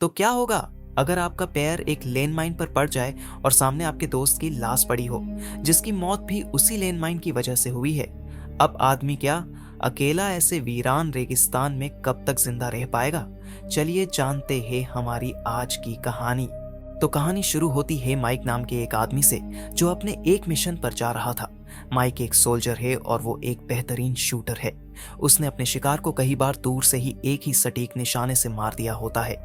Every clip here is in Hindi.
तो क्या होगा अगर आपका पैर एक लैंडमाइन पर पड़ जाए और सामने आपके दोस्त की लाश पड़ी हो, जिसकी मौत भी उसी लैंडमाइन की वजह से हुई है। अब आदमी क्या अकेला ऐसे वीरान रेगिस्तान में कब तक जिंदा रह पाएगा? चलिए जानते हैं हमारी आज की कहानी। तो कहानी शुरू होती है माइक नाम के एक आदमी से, जो अपने एक मिशन पर जा रहा था। माइक एक सोल्जर है और वो एक बेहतरीन शूटर है। उसने अपने शिकार को कई बार दूर से ही एक ही सटीक निशाने से मार दिया होता है।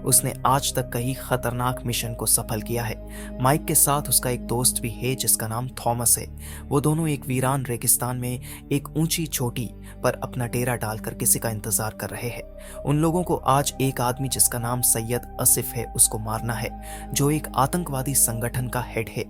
उसने आज तक कई खतरनाक मिशन को सफल किया है। माइक के साथ उसका एक दोस्त भी है जिसका नाम थॉमस है। वो दोनों एक वीरान रेगिस्तान में एक ऊंची चोटी पर अपना डेरा डालकर किसी का इंतजार कर रहे हैं। उन लोगों को आज एक आदमी जिसका नाम सैयद आसिफ है उसको मारना है, जो एक आतंकवादी संगठन का हेड है।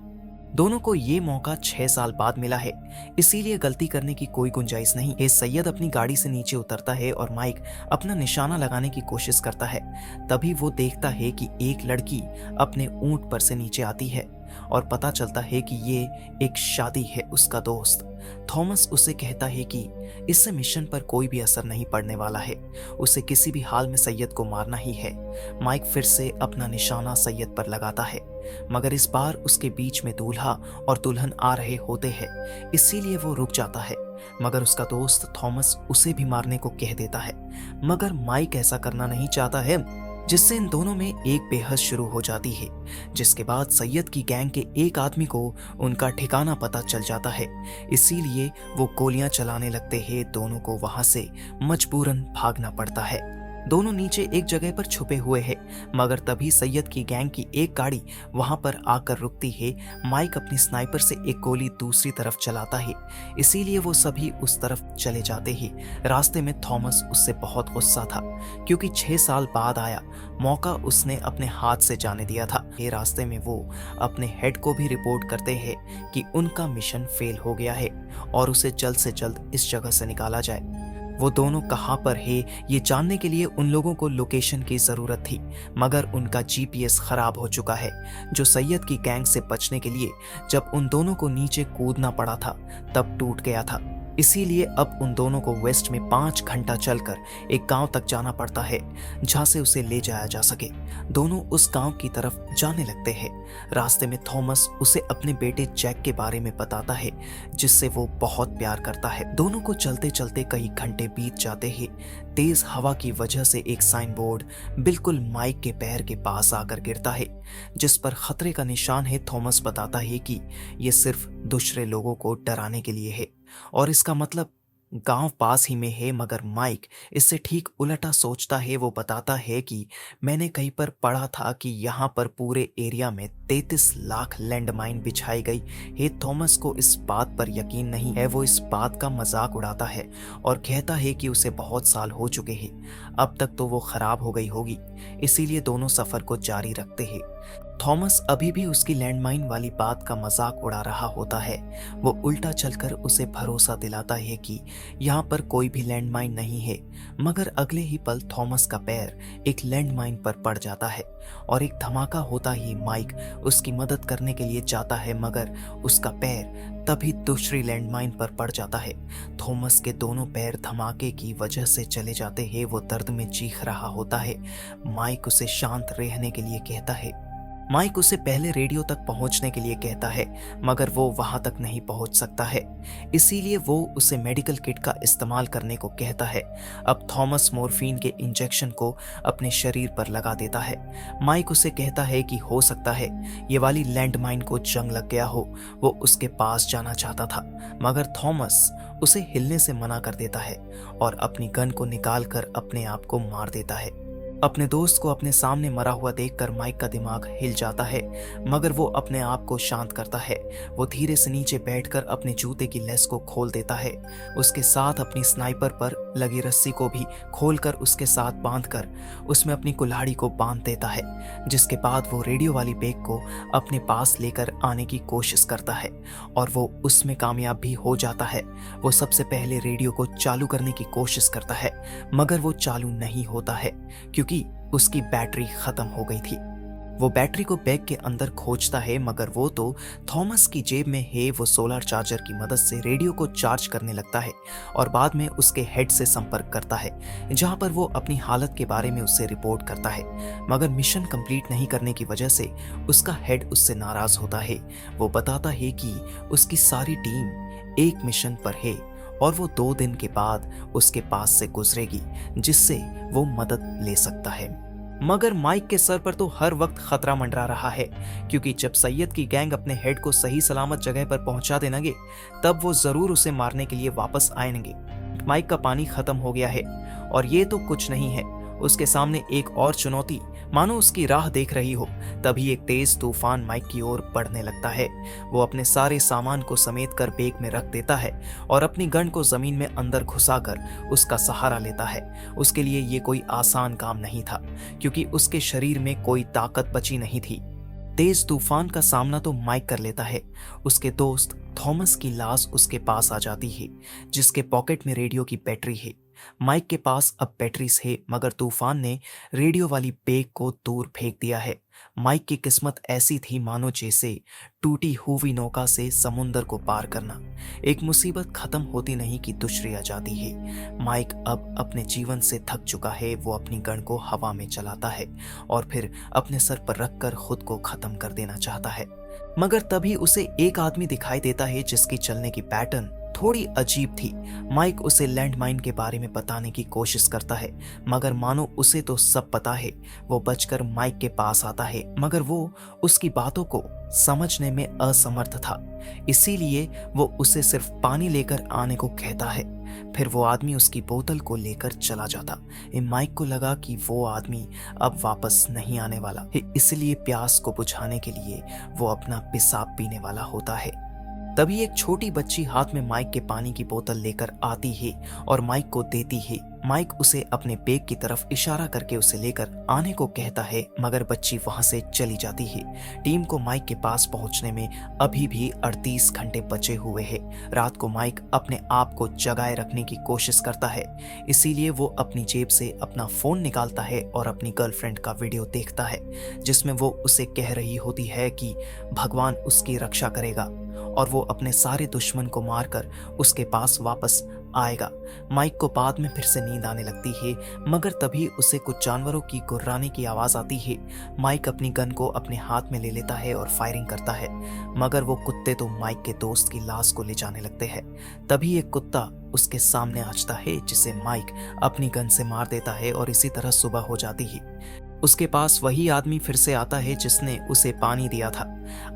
दोनों को ये मौका 6 साल बाद मिला है, इसीलिए गलती करने की कोई गुंजाइश नहीं है। सैयद अपनी गाड़ी से नीचे उतरता है और माइक अपना निशाना लगाने की कोशिश करता है। तभी वो देखता है कि एक लड़की अपने ऊंट पर से नीचे आती है और पता चलता है कि ये एक शादी है उसका दोस्त। थॉमस उसे कहता है कि इससे मिशन पर कोई भी असर नहीं पड़ने वाला है, उसे किसी भी हाल में सैयद को मारना ही है। माइक फिर से अपना निशाना सैयद पर लगाता है, मगर इस बार उसके बीच में दूल्हा और दुल्हन आ रहे होते हैं, इसीलिए वो रुक जाता है। मगर उसका दोस्त थॉमस उसे भी मारने को कह देता है, मगर माइक ऐसा करना नहीं चाहता है, जिससे इन दोनों में एक बेहद शुरू हो जाती है। जिसके बाद सैयद की गैंग के एक आदमी को उनका ठिकाना पता चल जाता है, इसीलिए वो गोलियां चलाने लगते हैं। दोनों को वहां से मजबूरन भागना पड़ता है। दोनों नीचे एक जगह पर छुपे हुए हैं, मगर तभी सैयद की गैंग की एक गाड़ी वहां पर आकर रुकती है। माइक अपनी स्नाइपर से एक गोली दूसरी तरफ चलाता है, इसीलिए वो सभी उस तरफ चले जाते हैं। रास्ते में थॉमस उससे बहुत गुस्सा था, क्योंकि 6 साल बाद आया मौका उसने अपने हाथ से जाने दिया था। ये रास्ते में वो अपने हेड को भी रिपोर्ट करते हैं कि उनका मिशन फेल हो गया है और उसे जल्द से जल्द इस जगह से निकाला जाए। वो दोनों कहाँ पर है ये जानने के लिए उन लोगों को लोकेशन की जरूरत थी, मगर उनका जीपीएस खराब हो चुका है, जो सैयद की गैंग से बचने के लिए जब उन दोनों को नीचे कूदना पड़ा था तब टूट गया था। इसीलिए अब उन दोनों को वेस्ट में 5 घंटा चलकर एक गांव तक जाना पड़ता है, जहां से उसे ले जाया जा सके। दोनों उस गांव की तरफ जाने लगते हैं। रास्ते में थॉमस उसे अपने बेटे जैक के बारे में बताता है, जिससे वो बहुत प्यार करता है। दोनों को चलते चलते कई घंटे बीत जाते हैं। तेज हवा की वजह से एक साइन बोर्ड बिल्कुल माइक के पैर के पास आकर गिरता है, जिस पर खतरे का निशान है। थॉमस बताता है कि यह सिर्फ दूसरे लोगों को डराने के लिए है और इसका मतलब गांव पास ही में है, मगर माइक इससे ठीक उल्टा सोचता है। वो बताता है कि मैंने कहीं पर पढ़ा था कि यहाँ पर पूरे एरिया में 33 लाख लैंडमाइन बिछाई गई है। थॉमस को इस बात पर यकीन नहीं है। वो इस बात का मजाक उड़ाता है और कहता है कि उसे बहुत साल हो चुके हैं, अब तक तो वो खराब हो गई होगी। इसीलिए दोनों सफर को जारी रखते हैं। थॉमस अभी भी उसकी लैंडमाइन वाली बात का मजाक उड़ा रहा होता है। वो उल्टा चलकर उसे भरोसा दिलाता है कि यहाँ पर कोई भी लैंडमाइन नहीं है, मगर अगले ही पल थॉमस का पैर एक लैंडमाइन पर पड़ जाता है और एक धमाका होता ही माइक उसकी मदद करने के लिए जाता है, मगर उसका पैर तभी दूसरी लैंडमाइन पर पड़ जाता है। थॉमस के दोनों पैर धमाके की वजह से चले जाते हैं। वो दर्द में चीख रहा होता है। माइक उसे शांत रहने के लिए कहता है। माइक उसे पहले रेडियो तक पहुंचने के लिए कहता है, मगर वो वहां तक नहीं पहुंच सकता है, इसीलिए वो उसे मेडिकल किट का इस्तेमाल करने को कहता है। अब थॉमस मॉर्फिन के इंजेक्शन को अपने शरीर पर लगा देता है। माइक उसे कहता है कि हो सकता है ये वाली लैंडमाइन को जंग लग गया हो। वो उसके पास जाना चाहता था, मगर थॉमस उसे हिलने से मना कर देता है और अपनी गन को निकालकर अपने आप को मार देता है। अपने दोस्त को अपने सामने मरा हुआ देखकर माइक का दिमाग हिल जाता है, मगर वो अपने आप को शांत करता है। वो धीरे से नीचे बैठकर अपने जूते की लेस को खोल देता है। उसके साथ अपनी स्नाइपर पर लगी रस्सी को भी खोलकर उसके साथ बांधकर उसमें अपनी कुल्हाड़ी को बांध देता है। जिसके बाद वो रेडियो वाली बैग को अपने पास लेकर आने की कोशिश करता है और वो उसमें कामयाब भी हो जाता है। वो सबसे पहले रेडियो को चालू करने की कोशिश करता है, मगर वो चालू नहीं होता है क्योंकि उसकी बैटरी खत्म हो गई थी। वो बैटरी को बैग के अंदर खोजता है, मगर वो तो थॉमस की जेब में है। वो सोलर चार्जर की मदद से रेडियो को चार्ज करने लगता है और बाद में उसके हेड से संपर्क करता है, जहां पर वो अपनी हालत के बारे में उससे रिपोर्ट करता है। मगर मिशन कंप्लीट नहीं करने की वजह से उसका हेड उससे नाराज होता है। वो बताता है कि उसकी सारी टीम एक मिशन पर है और वो 2 दिन के बाद उसके पास से गुजरेगी, जिससे वो मदद ले सकता है। मगर माइक के सर पर तो हर वक्त खतरा मंडरा रहा है, क्योंकि जब सैयद की गैंग अपने हेड को सही सलामत जगह पर पहुंचा देंगे, तब वो जरूर उसे मारने के लिए वापस आएंगे। माइक का पानी खत्म हो गया है और ये तो कुछ नहीं है, उसके सामने एक और चुनौती मानो उसकी राह देख रही हो। तभी एक तेज तूफान माइक की ओर बढ़ने लगता है। वो अपने सारे सामान को समेट कर बैग में रख देता है और अपनी गन को जमीन में अंदर घुसाकर उसका सहारा लेता है। उसके लिए ये कोई आसान काम नहीं था, क्योंकि उसके शरीर में कोई ताकत बची नहीं थी। तेज तूफान का सामना तो माइक कर लेता है। उसके दोस्त थॉमस की लाश उसके पास आ जाती है, जिसके पॉकेट में रेडियो की बैटरी है। माइक के पास अब बैटरीज है, मगर तूफान ने रेडियो वाली बैग को दूर फेंक दिया है। माइक की किस्मत ऐसी थी मानो जैसे टूटी हुई नौका से समुंदर को पार करना। एक मुसीबत खत्म होती नहीं कि दूसरी आ जाती है। माइक अब अपने जीवन से थक चुका है। वो अपनी गन को हवा में चलाता है और फिर अपने सर पर रखकर खुद को खत्म कर देना चाहता है। मगर तभी उसे एक आदमी दिखाई देता है जिसकी चलने की पैटर्न थोड़ी अजीब थी। माइक उसे लैंडमाइन के बारे में बताने की कोशिश करता है, मगर मानो उसे तो सब पता है। वो बचकर माइक के पास आता है, मगर वो उसकी बातों को समझने में असमर्थ था। इसीलिए वो उसे सिर्फ पानी लेकर आने को कहता है। फिर वो आदमी उसकी बोतल को लेकर चला जाता। माइक को लगा कि वो आदमी अब वापस नहीं आने वाला, इसलिए प्यास को बुझाने के लिए वो अपना पेशाब पीने वाला होता है। तभी एक छोटी बच्ची हाथ में माइक के पानी की बोतल लेकर आती है और माइक को देती है। माइक उसे अपने बैग की तरफ इशारा करके उसे लेकर आने को कहता है, मगर बच्ची वहां से चली जाती है। टीम को माइक के पास पहुंचने में अभी भी 38 घंटे बचे हुए हैं। रात को माइक अपने आप को जगाए रखने की कोशिश करता है, इसीलिए वो अपनी जेब से अपना फोन निकालता है और अपनी गर्लफ्रेंड का वीडियो देखता है, जिसमें वो उसे कह रही होती है कि भगवान उसकी रक्षा करेगा और वो अपने सारे दुश्मन को मारकर उसके पास वापस आएगा। माइक को बाद में फिर से नींद आने लगती है, मगर तभी उसे कुछ जानवरों की गुर्राने की आवाज आती है। माइक अपनी गन को अपने हाथ में ले लेता है और फायरिंग करता है, मगर वो कुत्ते तो माइक के दोस्त की लाश को ले जाने लगते हैं। तभी एक कुत्ता उसके सामने आंचता है, जिसे माइक अपनी गन से मार देता है और इसी तरह सुबह हो जाती है। उसके पास वही आदमी फिर से आता है जिसने उसे पानी दिया था।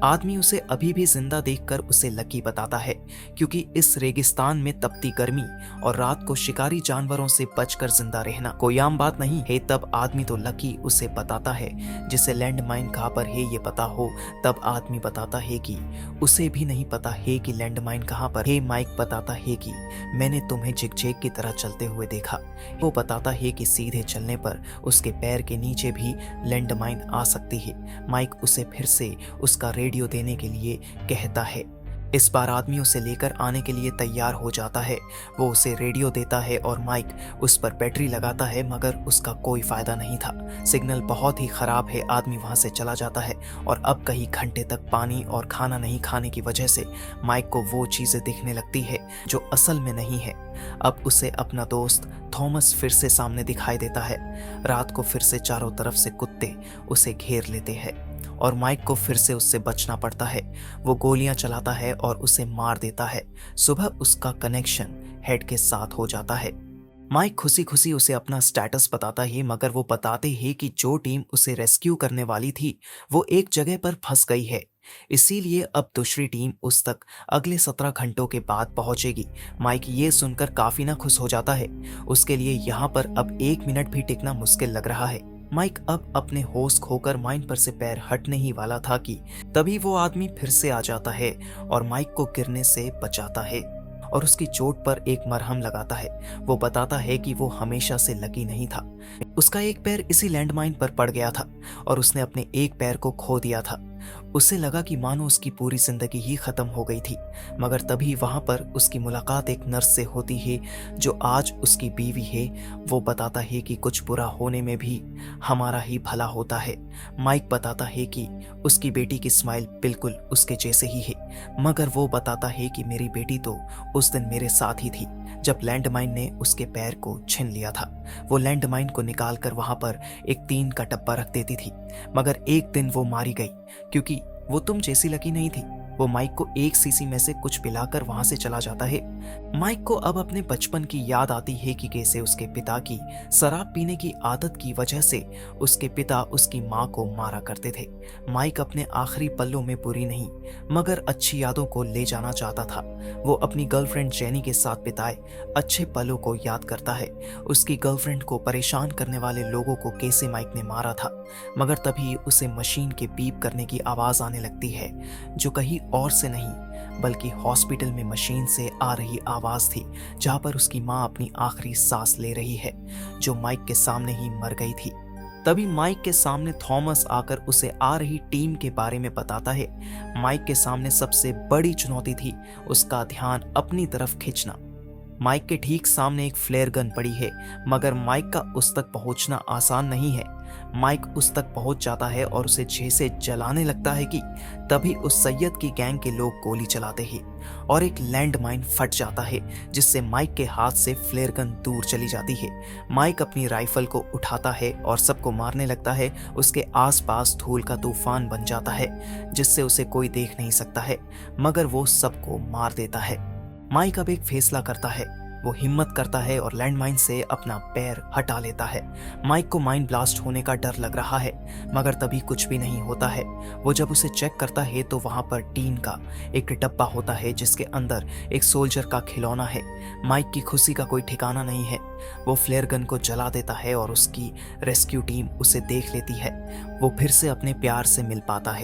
आदमी उसे अभी भी जिंदा देखकर उसे लकी बताता है, क्योंकि इस रेगिस्तान में तपती गर्मी और रात को शिकारी जानवरों से बचकर जिंदा रहना कोई आम बात नहीं है। तब आदमी तो लकी उसे बताता है, जिसे लैंडमाइन कहाँ पर है ये पता हो। तब आदमी बताता है कि उसे भी नहीं पता है कि लैंडमाइन कहाँ पर है। माइक बताता है कि मैंने तुम्हें जिगजैग की तरह चलते हुए देखा। वो बताता है कि सीधे चलने पर उसके पैर के नीचे भी लैंडमाइन आ सकती है। माइक उसे फिर से उसका रेडियो देने के लिए कहता है। इस बार आदमी उसे लेकर आने के लिए तैयार हो जाता है। वो उसे रेडियो देता है और माइक उस पर बैटरी लगाता है, मगर उसका कोई फायदा नहीं था। सिग्नल बहुत ही खराब है। आदमी वहां से चला जाता है और अब कई घंटे तक पानी और खाना नहीं खाने की वजह से माइक को वो चीजें दिखने लगती है जो असल में नहीं है। अब उसे अपना दोस्त थॉमस फिर से सामने दिखाई देता है। रात को फिर से चारों तरफ से कुत्ते उसे घेर लेते हैं और माइक को फिर से उससे बचना पड़ता है। वो गोलियां चलाता है और उसे मार देता है। सुबह उसका कनेक्शन हेड के साथ हो जाता है। माइक खुशी खुशी उसे अपना स्टेटस बताता है, मगर वो बताते हैं कि जो टीम उसे रेस्क्यू करने वाली थी वो एक जगह पर फंस गई है, इसीलिए अब दूसरी टीम उस तक अगले 17 घंटों के बाद पहुंचेगी। माइक ये सुनकर काफी ना खुश हो जाता है। उसके लिए यहाँ पर अब 1 मिनट भी टिकना मुश्किल लग रहा है। माइक अब अपने होश खोकर माइन पर से पैर हटने ही वाला था कि तभी वो आदमी फिर से आ जाता है और माइक को गिरने से बचाता है और उसकी चोट पर एक मरहम लगाता है। वो बताता है कि वो हमेशा से लकी नहीं था। उसका एक पैर इसी लैंडमाइन पर पड़ गया था और उसने अपने एक पैर को खो दिया था। उसे लगा कि मानो उसकी पूरी जिंदगी ही खत्म हो गई थी। मगर तभी वहां पर उसकी मुलाकात एक नर्स से होती है जो आज उसकी बीवी है। वो बताता है कि कुछ बुरा होने में भी हमारा ही भला होता है। माइक बताता है कि उसकी बेटी की स्माइल बिल्कुल उसके जैसे ही है, मगर वो बताता है कि मेरी बेटी तो उस दिन मेरे साथ ही थी जब लैंडमाइन ने उसके पैर को छीन लिया था। वो लैंडमाइन को निकालकर वहां पर एक टीन का डब्बा रख देती थी, मगर एक दिन वो मारी गई क्योंकि वो तुम जैसी लकी नहीं थी। वो माइक को एक सीसी में से कुछ पिलाकर वहां से चला जाता है। माइक को अब अपने बचपन की याद आती है कि कैसे उसके पिता की शराब पीने की आदत की वजह से उसके पिता उसकी माँ को मारा करते थे। माइक अपने आखिरी पलों में बुरी नहीं मगर अच्छी यादों को ले जाना चाहता था। वो अपनी गर्लफ्रेंड जेनी के साथ बिताए अच्छे पलों को याद करता है, उसकी गर्लफ्रेंड को परेशान करने वाले लोगों को कैसे माइक ने मारा था। मगर तभी उसे मशीन के बीप करने की आवाज आने लगती है, जो कहीं और से नहीं बल्कि हॉस्पिटल में मशीन से आ रही आवाज थी, जहां पर उसकी मां अपनी आखिरी सांस ले रही है, जो माइक के सामने ही मर गई थी। तभी माइक के सामने थॉमस आकर उसे आ रही टीम के बारे में बताता है। माइक के सामने सबसे बड़ी चुनौती थी उसका ध्यान अपनी तरफ खींचना। माइक के ठीक सामने एक फ्लेयर गन पड़ी है, मगर माइक का उस तक पहुंचना आसान नहीं है। माइक उस तक पहुंच जाता है और उसे जैसे जलाने लगता है कि तभी उस सैयद की गैंग के लोग गोली चलाते हैं और एक लैंड माइन फट जाता है, जिससे माइक के हाथ से फ्लेयर गन दूर चली जाती है। माइक अपनी राइफल को उठाता है और सबको मारने लगता है। उसके आसपास धूल का तूफान बन जाता है, जिससे उसे कोई देख नहीं सकता है, मगर वो सबको मार देता है। माइक अब एक फैसला करता है। वो हिम्मत करता है और लैंडमाइन से अपना पैर हटा लेता है। माइक को माइन ब्लास्ट होने का डर लग रहा है, मगर तभी कुछ भी नहीं होता है। वो जब उसे चेक करता है तो वहां पर टीन का एक डब्बा होता है, जिसके अंदर एक सोल्जर का खिलौना है। माइक की खुशी का कोई ठिकाना नहीं है। वो फ्लेयर गन को जला देता है और उसकी रेस्क्यू टीम उसे देख लेती है। वो फिर से अपने प्यार से मिल पाता है।